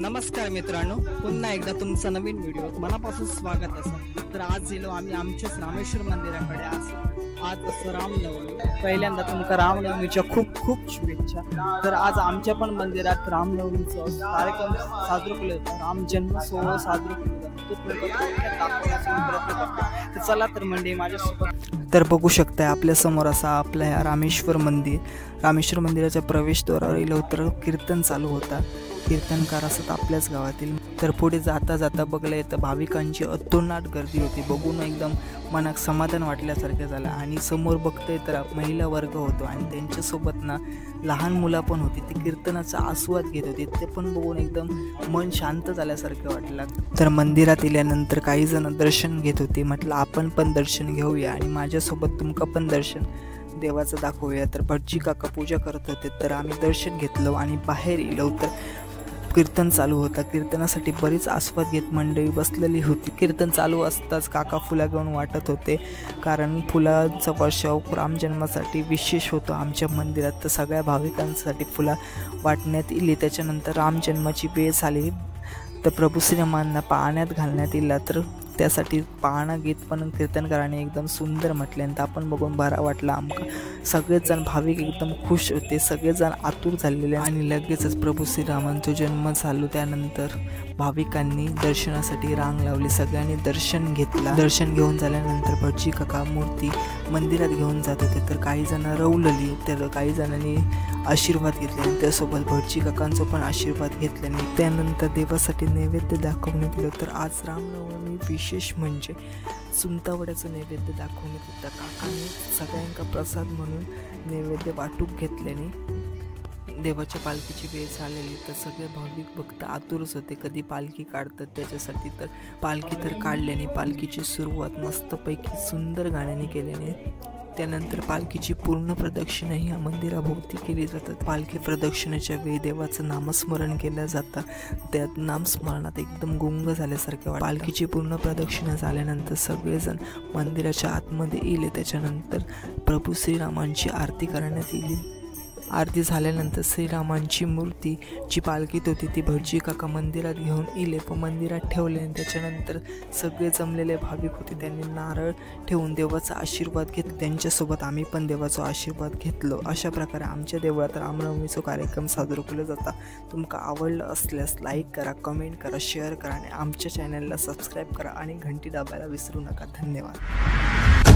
नमस्कार मित्रांनो, पुन्हा एकदा तुमचं नवीन व्हिडिओ मनापासून स्वागत असं. तर आज गेलो आम्ही आमच्याच रामेश्वर मंदिराकडे. आज असं रामनवमी. पहिल्यांदा तुमका रामनवमीच्या खूप खूप शुभेच्छा. तर आज आमच्या पण मंदिरात रामनवमीचा कार्यक्रम साजरा केला जातो. राम जन्म सोहळा साजरा केला जातो. चला तर मंडळी माझ्यासोबत. तर बघू शकताय आपल्या समोर असा आपल्या ह्या रामेश्वर मंदिराच्या प्रवेशद्वारावर गेलो तर कीर्तन चालू होता. कीर्तनकार असत आपल्याच गावातील. तर पुढे जाता जाता बघलं येतं भाविकांची अतोनाट गर्दी होती. बघून एकदम मनात समाधान वाटल्यासारखं झालं. आणि समोर बघतोय तर महिला वर्ग होतो आणि त्यांच्यासोबत ना लहान मुलं पण होती. ती कीर्तनाचा आस्वाद घेत होती. ते पण बघून एकदम मन शांत झाल्यासारखं वाटलं. तर मंदिरात गेल्यानंतर काही जण दर्शन घेत होते. म्हटलं आपण पण दर्शन घेऊया आणि माझ्यासोबत तुमका पण दर्शन देवाचं दाखवूया. तर भटजी काका पूजा करत होते. तर आम्ही दर्शन घेतलं आणि बाहेर गेलो तर कीर्तन चालू होता. कीर्तनासाठी बरीच आस्वाद घेत मंडळी बसलेली होती. कीर्तन चालू असताच काका फुला घेऊन वाटत होते, कारण फुलांचा वर्षाव रामजन्मासाठी विशेष होतो आमच्या मंदिरात. तर सगळ्या भाविकांसाठी फुला वाटण्यात येईल. त्याच्यानंतर रामजन्माची वेळ झाली तर प्रभू श्रीरामांना पाण्यात घालण्यात येईल. तर त्यासाठी पाळणा गीत पण कीर्तनकाराने एकदम सुंदर म्हटल्यानंतर आपण बघून बरा वाटला आमका. सगळेजण भाविक एकदम खुश होते. सगळेजण आतुर झालेले आणि लगेचच प्रभू श्रीरामांचा जन्म झालो. त्यानंतर भाविकांनी दर्शनासाठी रांग लावली. सगळ्यांनी दर्शन घेतला. दर्शन घेऊन झाल्यानंतर भटजी काका मूर्ती मंदिरात घेऊन जात होते. तर काही जण रवलली, तर काही जणांनी आशीर्वाद घेतले. त्यासोबत भटजी काकांचा पण आशीर्वाद घेतल्याने त्यानंतर देवासाठी नैवेद्य दाखवण्यात दिलं. तर आज रामनवमी विशेष म्हणजे सुंतावड्याचं नैवेद्य दाखवण्यात होतं. काकांनी सगळ्यांका प्रसाद म्हणून नैवेद्य वाटूक घेतल्याने देवाच्या पालखीची वेळ झालेली. तर सगळे भाविक भक्त आतुरच होते कधी पालखी काढतात त्याच्यासाठी. तर पालखी तर काढल्याने पालखीची सुरुवात मस्तपैकी सुंदर गाण्याने केल्याने त्यानंतर पालखीची पूर्ण प्रदक्षिणा ह्या मंदिराभोवती केली जातात. पालखी प्रदक्षिणेच्या वेळी देवाचं नामस्मरण केलं जातं. त्या नामस्मरणात एकदम गुंग झाल्यासारखे वाटतं. पालखीची पूर्ण प्रदक्षिणा झाल्यानंतर सगळेजण मंदिराच्या आतमध्ये येईल. त्याच्यानंतर प्रभू श्रीरामांची आरती करण्यात येईल. आरती झाल्यानंतर श्रीरामांची मूर्ती जी पालखीत होती ती भटजी काका मंदिरात घेऊन येले व मंदिरात ठेवले. आणि त्याच्यानंतर सगळे जमलेले भाविक होते त्यांनी नारळ ठेवून देवाचा आशीर्वाद घेतला. त्यांच्यासोबत आम्ही पण देवाचा आशीर्वाद घेतलो. अशा प्रकारे आमच्या देवळात रामनवमीचा कार्यक्रम साजरा केला जाता. तुमका आवडलं असल्यास लाईक करा, कमेंट करा, शेअर करा आणि आमच्या चॅनलला सबस्क्राईब करा आणि घंटी दाबायला विसरू नका. धन्यवाद.